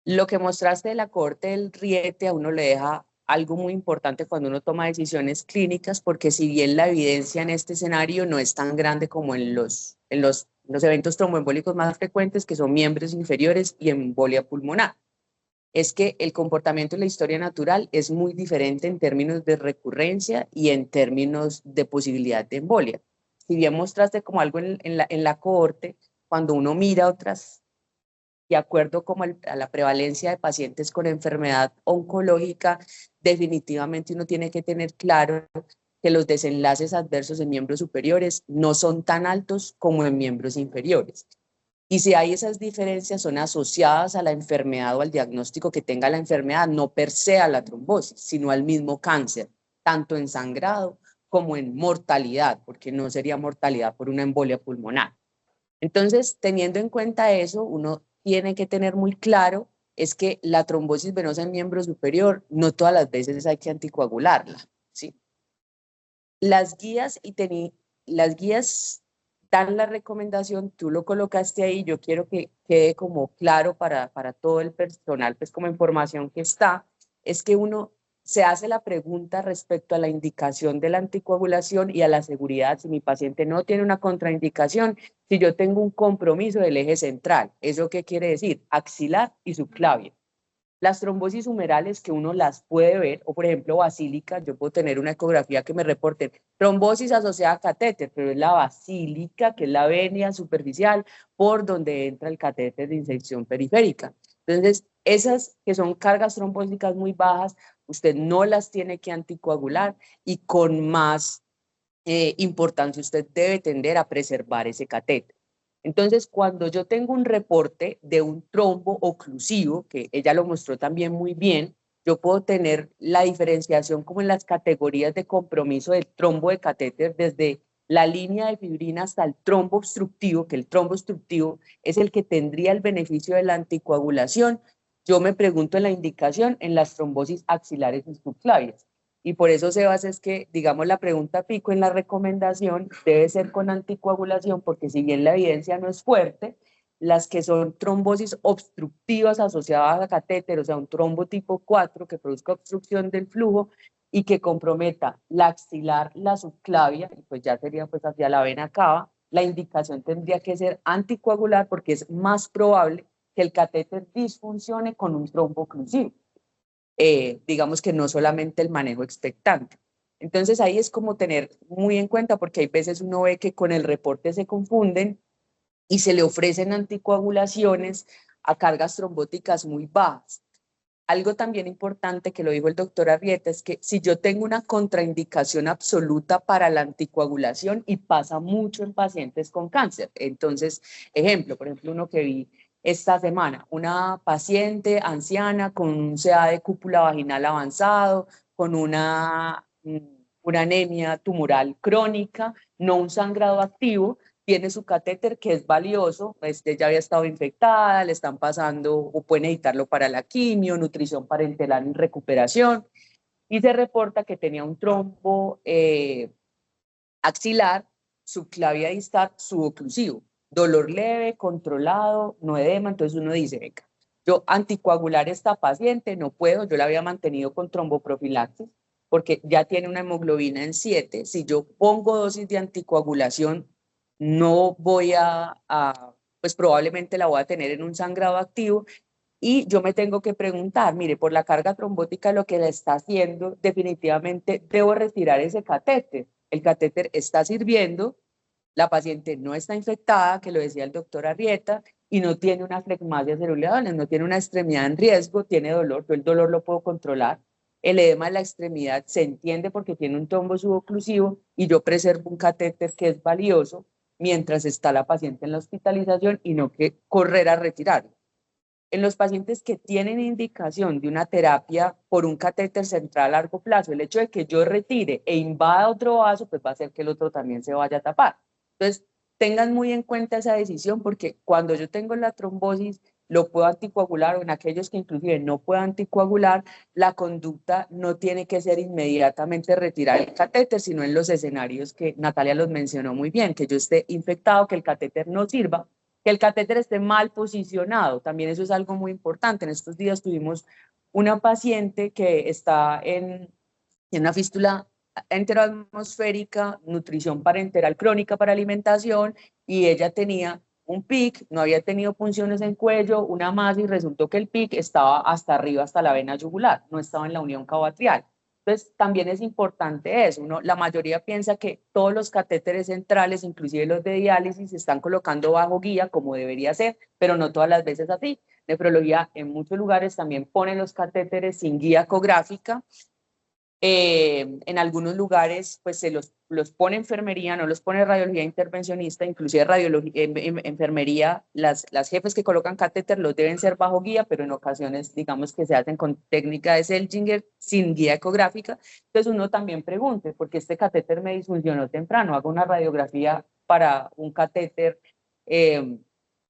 Lo que mostraste de la cohorte del Riete a uno le deja algo muy importante cuando uno toma decisiones clínicas, porque si bien la evidencia en este escenario no es tan grande como en los eventos tromboembólicos más frecuentes, que son miembros inferiores y embolia pulmonar, es que el comportamiento de la historia natural es muy diferente en términos de recurrencia y en términos de posibilidad de embolia. Si bien mostraste como algo en la cohorte, cuando uno mira otras, de acuerdo como a la prevalencia de pacientes con enfermedad oncológica, definitivamente uno tiene que tener claro que los desenlaces adversos en miembros superiores no son tan altos como en miembros inferiores. Y si hay esas diferencias, son asociadas a la enfermedad o al diagnóstico que tenga la enfermedad, no per se a la trombosis, sino al mismo cáncer, tanto en sangrado como en mortalidad, porque no sería mortalidad por una embolia pulmonar. Entonces, teniendo en cuenta eso, uno tiene que tener muy claro es que la trombosis venosa en miembro superior no todas las veces hay que anticoagularla, ¿sí? Las guías dan la recomendación, tú lo colocaste ahí, yo quiero que quede como claro para todo el personal, pues como información que está, es que uno se hace la pregunta respecto a la indicación de la anticoagulación y a la seguridad, si mi paciente no tiene una contraindicación, si yo tengo un compromiso del eje central. ¿Eso qué quiere decir? Axilar y subclavia. Las trombosis humerales que uno las puede ver, o por ejemplo basílica, yo puedo tener una ecografía que me reporte trombosis asociada a catéter, pero es la basílica, que es la venia superficial por donde entra el catéter de inserción periférica. Entonces, esas que son cargas trombóticas muy bajas, usted no las tiene que anticoagular y con más importancia usted debe tender a preservar ese catéter. Entonces, cuando yo tengo un reporte de un trombo oclusivo, que ella lo mostró también muy bien, yo puedo tener la diferenciación como en las categorías de compromiso del trombo de catéter, desde la línea de fibrina hasta el trombo obstructivo, que el trombo obstructivo es el que tendría el beneficio de la anticoagulación. Yo me pregunto en la indicación en las trombosis axilares y subclavias. Y por eso, Sebas, es que, digamos, la pregunta pico en la recomendación debe ser con anticoagulación, porque si bien la evidencia no es fuerte, las que son trombosis obstructivas asociadas a catéter, o sea, un trombo tipo 4 que produzca obstrucción del flujo y que comprometa la axilar, la subclavia, y pues ya sería pues hacia la vena cava, la indicación tendría que ser anticoagular porque es más probable que el catéter disfuncione con un trombo oclusivo. Digamos que no solamente el manejo expectante. Entonces ahí es como tener muy en cuenta, porque hay veces uno ve que con el reporte se confunden y se le ofrecen anticoagulaciones a cargas trombóticas muy bajas. Algo también importante que lo dijo el doctor Arrieta es que si yo tengo una contraindicación absoluta para la anticoagulación, y pasa mucho en pacientes con cáncer, entonces, por ejemplo, uno que vi esta semana, una paciente anciana con un CA de cúpula vaginal avanzado, con una anemia tumoral crónica, no un sangrado activo, tiene su catéter que es valioso, ya había estado infectada, le están pasando o pueden necesitarlo para la quimio, nutrición parenteral en recuperación, y se reporta que tenía un trombo axilar, subclavia distal, suboclusivo, dolor leve, controlado, no edema. Entonces uno dice, venga, yo anticoagular a esta paciente no puedo, yo la había mantenido con tromboprofilaxis porque ya tiene una hemoglobina en 7, si yo pongo dosis de anticoagulación no voy a pues probablemente la voy a tener en un sangrado activo y yo me tengo que preguntar, mire, por la carga trombótica lo que la está haciendo, definitivamente debo retirar ese catéter. El catéter está sirviendo, la paciente no está infectada, que lo decía el doctor Arrieta, y no tiene una flegmasia cerebral, no tiene una extremidad en riesgo, tiene dolor, yo el dolor lo puedo controlar. El edema de la extremidad se entiende porque tiene un trombo suboclusivo y yo preservo un catéter que es valioso mientras está la paciente en la hospitalización y no que correr a retirarlo. En los pacientes que tienen indicación de una terapia por un catéter central a largo plazo, el hecho de que yo retire e invada otro vaso, pues va a hacer que el otro también se vaya a tapar. Entonces, tengan muy en cuenta esa decisión porque cuando yo tengo la trombosis, lo puedo anticoagular o en aquellos que inclusive no puedo anticoagular, la conducta no tiene que ser inmediatamente retirar el catéter, sino en los escenarios que Natalia los mencionó muy bien, que yo esté infectado, que el catéter no sirva, que el catéter esté mal posicionado, también eso es algo muy importante. En estos días tuvimos una paciente que está en una fístula enteroatmosférica, nutrición parenteral crónica para alimentación, y ella tenía un PIC, no había tenido punciones en cuello, una masa, y resultó que el PIC estaba hasta arriba, hasta la vena yugular, no estaba en la unión cavatrial. Entonces, también es importante eso. La mayoría piensa que todos los catéteres centrales, inclusive los de diálisis, se están colocando bajo guía, como debería ser, pero no todas las veces así. Nefrología en muchos lugares también pone los catéteres sin guía ecográfica. En algunos lugares pues se los pone enfermería, no los pone radiología intervencionista, inclusive radiología, enfermería, las jefes que colocan catéter los deben ser bajo guía, pero en ocasiones digamos que se hacen con técnica de Seldinger sin guía ecográfica. Entonces uno también pregunte, ¿por qué este catéter me disfuncionó temprano? Hago una radiografía para un catéter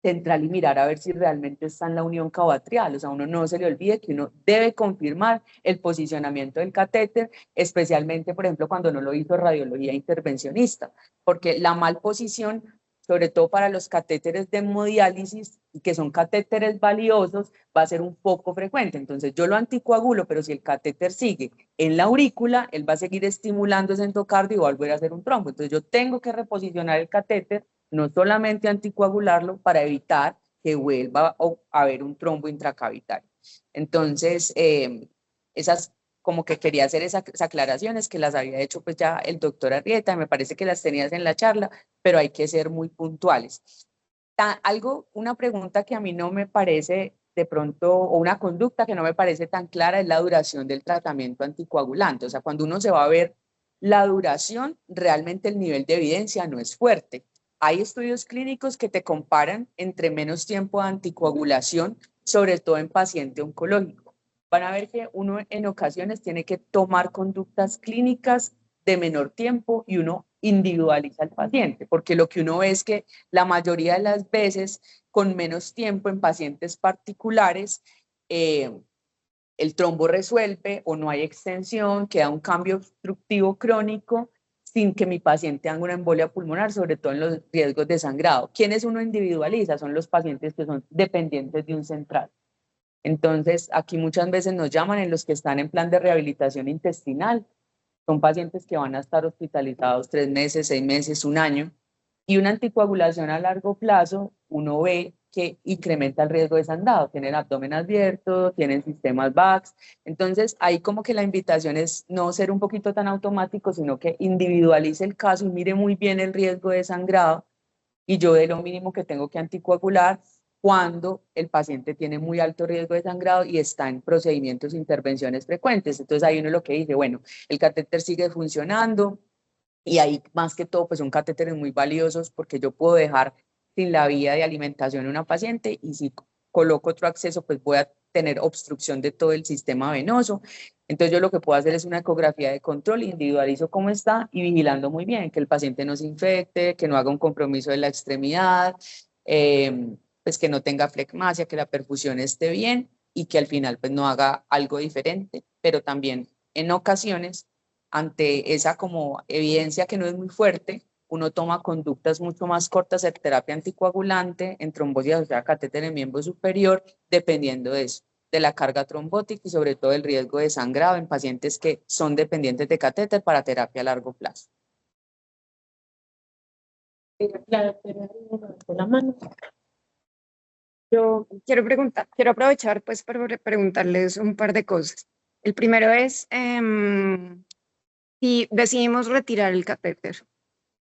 central y mirar a ver si realmente está en la unión cavatrial. O sea, uno no se le olvide que uno debe confirmar el posicionamiento del catéter, especialmente, por ejemplo, cuando no lo hizo radiología intervencionista, porque la mal posición, sobre todo para los catéteres de hemodiálisis, que son catéteres valiosos, va a ser un poco frecuente. Entonces, yo lo anticoagulo, pero si el catéter sigue en la aurícula, él va a seguir estimulando ese endocardio y va a volver a hacer un trombo. Entonces, yo tengo que reposicionar el catéter, no solamente anticoagularlo, para evitar que vuelva a haber un trombo intracavitario. Entonces, esas como que quería hacer esas aclaraciones que las había hecho pues ya el doctor Arrieta, me parece que las tenías en la charla, pero hay que ser muy puntuales. Una pregunta que a mí no me parece de pronto, o una conducta que no me parece tan clara, es la duración del tratamiento anticoagulante. O sea, cuando uno se va a ver la duración, realmente el nivel de evidencia no es fuerte. Hay estudios clínicos que te comparan entre menos tiempo de anticoagulación, sobre todo en paciente oncológico. Van a ver que uno en ocasiones tiene que tomar conductas clínicas de menor tiempo y uno individualiza al paciente, porque lo que uno ve es que la mayoría de las veces con menos tiempo en pacientes particulares, el trombo resuelve o no hay extensión, queda un cambio obstructivo crónico sin que mi paciente haga una embolia pulmonar, sobre todo en los riesgos de sangrado. ¿Quiénes uno individualiza? Son los pacientes que son dependientes de un central. Entonces, aquí muchas veces nos llaman en los que están en plan de rehabilitación intestinal. Son pacientes que van a estar hospitalizados 3 meses, 6 meses, un año. Y una anticoagulación a largo plazo, uno ve que incrementa el riesgo de sangrado. Tienen abdomen abierto, tienen sistemas VAX. Entonces, ahí como que la invitación es no ser un poquito tan automático, sino que individualice el caso y mire muy bien el riesgo de sangrado. Y yo de lo mínimo que tengo que anticoagular cuando el paciente tiene muy alto riesgo de sangrado y está en procedimientos e intervenciones frecuentes. Entonces ahí uno lo que dice, bueno, el catéter sigue funcionando y ahí más que todo pues son catéteres muy valiosos porque yo puedo dejar sin la vía de alimentación a una paciente y si coloco otro acceso pues voy a tener obstrucción de todo el sistema venoso. Entonces yo lo que puedo hacer es una ecografía de control, individualizo cómo está y vigilando muy bien que el paciente no se infecte, que no haga un compromiso de la extremidad, pues que no tenga flegmasia, que la perfusión esté bien y que al final pues no haga algo diferente, pero también en ocasiones ante esa como evidencia que no es muy fuerte, uno toma conductas mucho más cortas de terapia anticoagulante en trombosis asociada a catéter en miembro superior, dependiendo de eso, de la carga trombótica y sobre todo el riesgo de sangrado en pacientes que son dependientes de catéter para terapia a largo plazo. La doctora levantó la mano. Yo quiero aprovechar pues para preguntarles un par de cosas. El primero es, si decidimos retirar el catéter,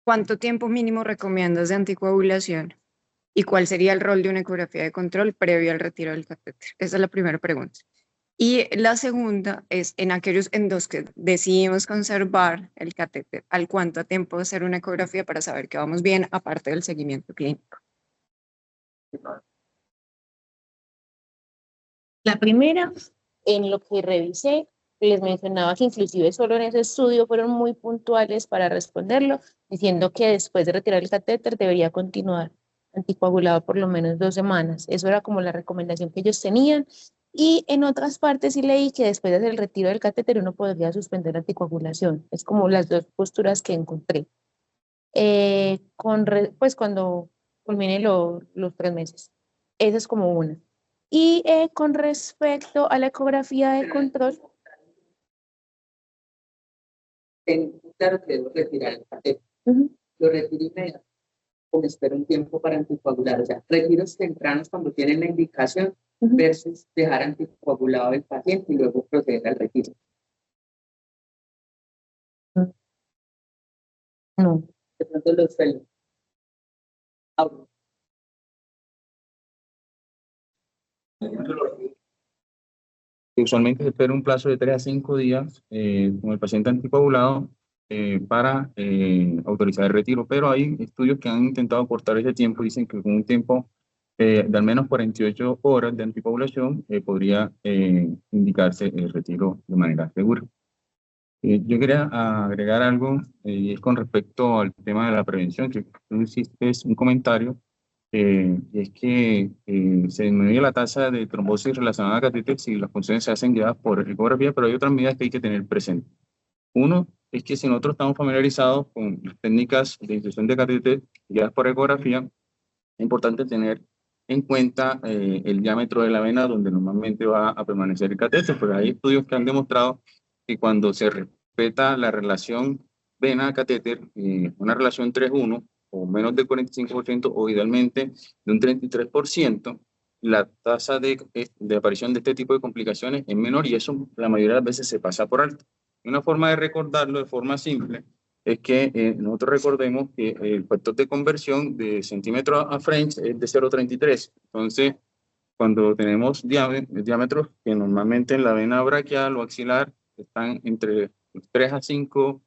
¿cuánto tiempo mínimo recomiendas de anticoagulación? ¿Y cuál sería el rol de una ecografía de control previo al retiro del catéter? Esa es la primera pregunta. Y la segunda es, en aquellos en los que decidimos conservar el catéter, ¿al cuánto tiempo hacer una ecografía para saber que vamos bien, aparte del seguimiento clínico? La primera, en lo que revisé, les mencionaba que inclusive solo en ese estudio fueron muy puntuales para responderlo, diciendo que después de retirar el catéter debería continuar anticoagulado por lo menos 2 semanas. Eso era como la recomendación que ellos tenían. Y en otras partes sí leí que después de hacer el retiro del catéter uno podría suspender anticoagulación. Es como las dos posturas que encontré. Pues cuando culmine los 3 meses. Esa es como una. Y con respecto a la ecografía de control, Claro que debo retirar el catéter. ujú, Lo retiro inmediatamente o me espero un tiempo para anticoagular. O sea, retiros tempranos cuando tienen la indicación ujú, versus dejar anticoagulado el paciente y luego proceder al retiro. no. De pronto los suelo. Usualmente se espera un plazo de 3 a 5 días con el paciente anticoagulado para autorizar el retiro, pero hay estudios que han intentado cortar ese tiempo, dicen que con un tiempo de al menos 48 horas de anticoagulación podría indicarse el retiro de manera segura. Yo quería agregar algo y es con respecto al tema de la prevención, que tú hiciste un comentario, y es que se disminuye la tasa de trombosis relacionada a catéter si las funciones se hacen guiadas por ecografía, pero hay otras medidas que hay que tener presentes. Uno es que si nosotros estamos familiarizados con las técnicas de inserción de catéter guiadas por ecografía, es importante tener en cuenta el diámetro de la vena donde normalmente va a permanecer el catéter, porque hay estudios que han demostrado que cuando se respeta la relación vena-catéter, una relación 3:1 o menos del 45% o idealmente de un 33%, la tasa de aparición de este tipo de complicaciones es menor y eso la mayoría de las veces se pasa por alto. Una forma de recordarlo de forma simple es que nosotros recordemos que el factor de conversión de centímetro a French es de 0,33. Entonces, cuando tenemos diámetros que normalmente en la vena braquial o axilar están entre 3 a 5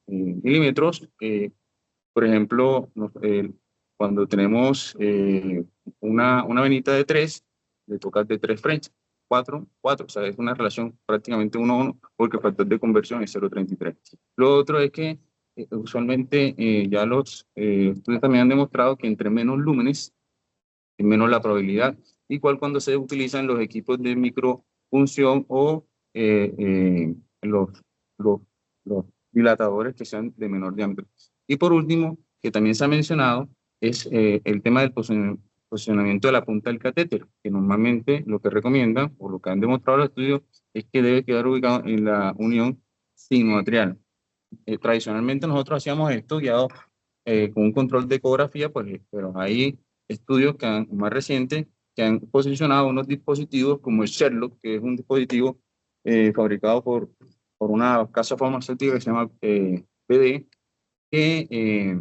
milímetros, por ejemplo, cuando tenemos una venita de 3, le toca de 3 French. 4, 4, o sea, es una relación prácticamente 1:1 porque el factor de conversión es 0,33. Lo otro es que usualmente ya los estudios también han demostrado que entre menos lúmenes, es menos la probabilidad, igual cuando se utilizan los equipos de micropunción o los, los, los dilatadores que sean de menor diámetro. Y por último, que también se ha mencionado, es el tema del posicionamiento de la punta del catéter, que normalmente lo que recomiendan, o lo que han demostrado los estudios, es que debe quedar ubicado en la unión sinoatrial. Tradicionalmente nosotros hacíamos esto guiado con un control de ecografía, pues, pero hay estudios más recientes que han posicionado unos dispositivos como el Sherlock, que es un dispositivo fabricado por una casa farmacéutica que se llama PD, que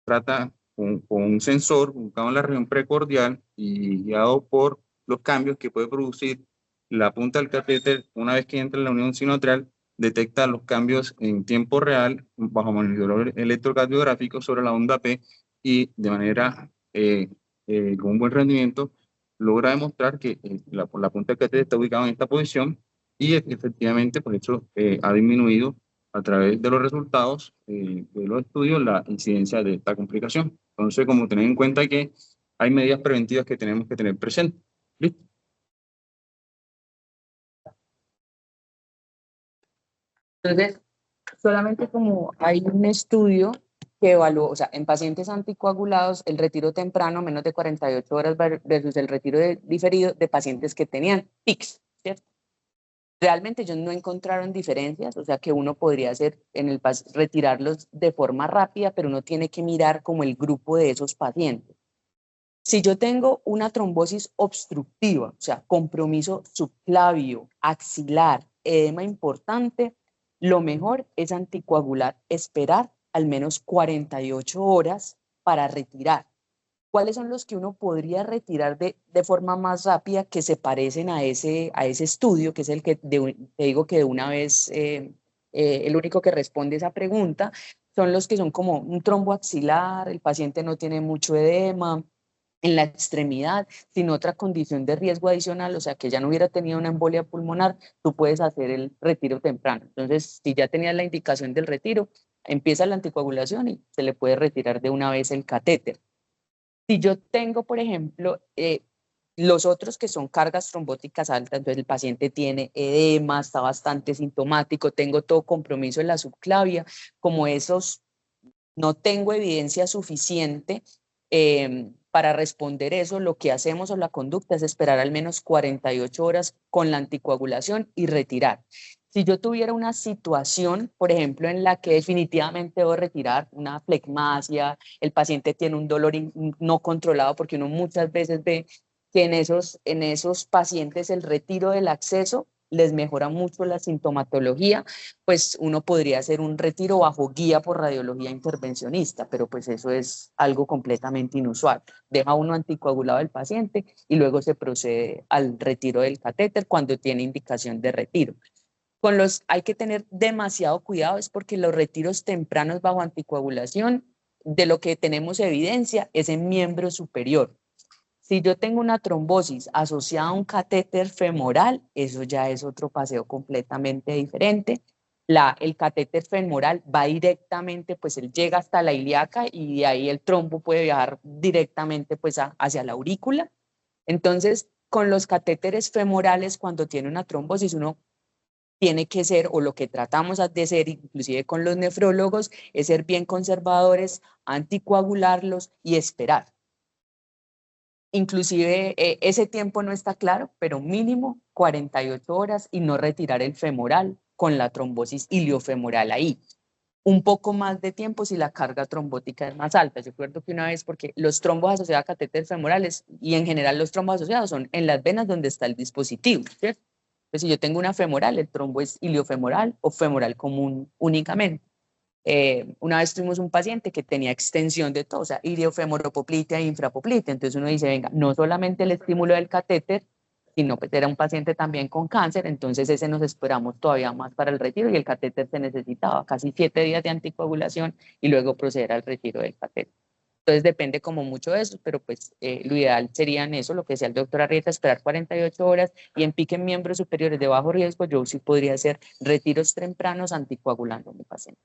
trata con un sensor ubicado en la región precordial y guiado por los cambios que puede producir la punta del catéter una vez que entra en la unión sinoatrial, detecta los cambios en tiempo real bajo monitoreo electrocardiográfico sobre la onda P y de manera con un buen rendimiento logra demostrar que la punta del catéter está ubicada en esta posición y efectivamente pues eso ha disminuido a través de los resultados de los estudios la incidencia de esta complicación. Entonces, como tener en cuenta que hay medidas preventivas que tenemos que tener presentes. ¿Listo? Entonces, solamente como hay un estudio que evaluó, o sea, en pacientes anticoagulados, el retiro temprano, menos de 48 horas versus el retiro diferido de pacientes que tenían PICS, ¿cierto? Realmente ellos no encontraron diferencias, o sea que uno podría hacer retirarlos de forma rápida, pero uno tiene que mirar como el grupo de esos pacientes. Si yo tengo una trombosis obstructiva, o sea, compromiso subclavio, axilar, edema importante, lo mejor es anticoagular, esperar al menos 48 horas para retirar. ¿Cuáles son los que uno podría retirar de forma más rápida que se parecen a ese estudio, que es el que te digo que de una vez el único que responde esa pregunta? Son los que son como un trombo axilar, el paciente no tiene mucho edema en la extremidad, sin otra condición de riesgo adicional, o sea, que ya no hubiera tenido una embolia pulmonar, tú puedes hacer el retiro temprano. Entonces, si ya tenías la indicación del retiro, empieza la anticoagulación y se le puede retirar de una vez el catéter. Si yo tengo, por ejemplo, los otros que son cargas trombóticas altas, entonces el paciente tiene edema, está bastante sintomático, tengo todo compromiso en la subclavia, como esos no tengo evidencia suficiente para responder eso, lo que hacemos o la conducta es esperar al menos 48 horas con la anticoagulación y retirar. Si yo tuviera una situación, por ejemplo, en la que definitivamente debo retirar una flegmasia, el paciente tiene un dolor no controlado, porque uno muchas veces ve que en esos pacientes el retiro del acceso les mejora mucho la sintomatología, pues uno podría hacer un retiro bajo guía por radiología intervencionista, pero pues eso es algo completamente inusual. Deja uno anticoagulado del paciente y luego se procede al retiro del catéter cuando tiene indicación de retiro. Hay que tener demasiado cuidado, es porque los retiros tempranos bajo anticoagulación, de lo que tenemos evidencia, es en miembro superior. Si yo tengo una trombosis asociada a un catéter femoral, eso ya es otro paseo completamente diferente. El catéter femoral va directamente, pues él llega hasta la ilíaca y de ahí el trombo puede viajar directamente pues hacia la aurícula. Entonces, con los catéteres femorales, cuando tiene una trombosis, uno tiene que ser, o lo que tratamos de ser, inclusive con los nefrólogos, es ser bien conservadores, anticoagularlos y esperar. Inclusive ese tiempo no está claro, pero mínimo 48 horas y no retirar el femoral con la trombosis iliofemoral ahí. Un poco más de tiempo si la carga trombótica es más alta. Yo recuerdo que una vez, porque los trombos asociados a catéteres femorales y en general los trombos asociados son en las venas donde está el dispositivo, ¿cierto? Entonces, si yo tengo una femoral, el trombo es iliofemoral o femoral común únicamente. Una vez tuvimos un paciente que tenía extensión de todo, o sea, iliofemoropoplitea e infrapoplitea. Entonces uno dice, venga, no solamente el estímulo del catéter, sino que era un paciente también con cáncer, entonces ese nos esperamos todavía más para el retiro y el catéter se necesitaba casi 7 días de anticoagulación y luego proceder al retiro del catéter. Entonces depende como mucho de eso, pero pues lo ideal sería en eso, lo que decía el doctor Arrieta, esperar 48 horas y en pique en miembros superiores de bajo riesgo, yo sí podría hacer retiros tempranos anticoagulando a mi paciente.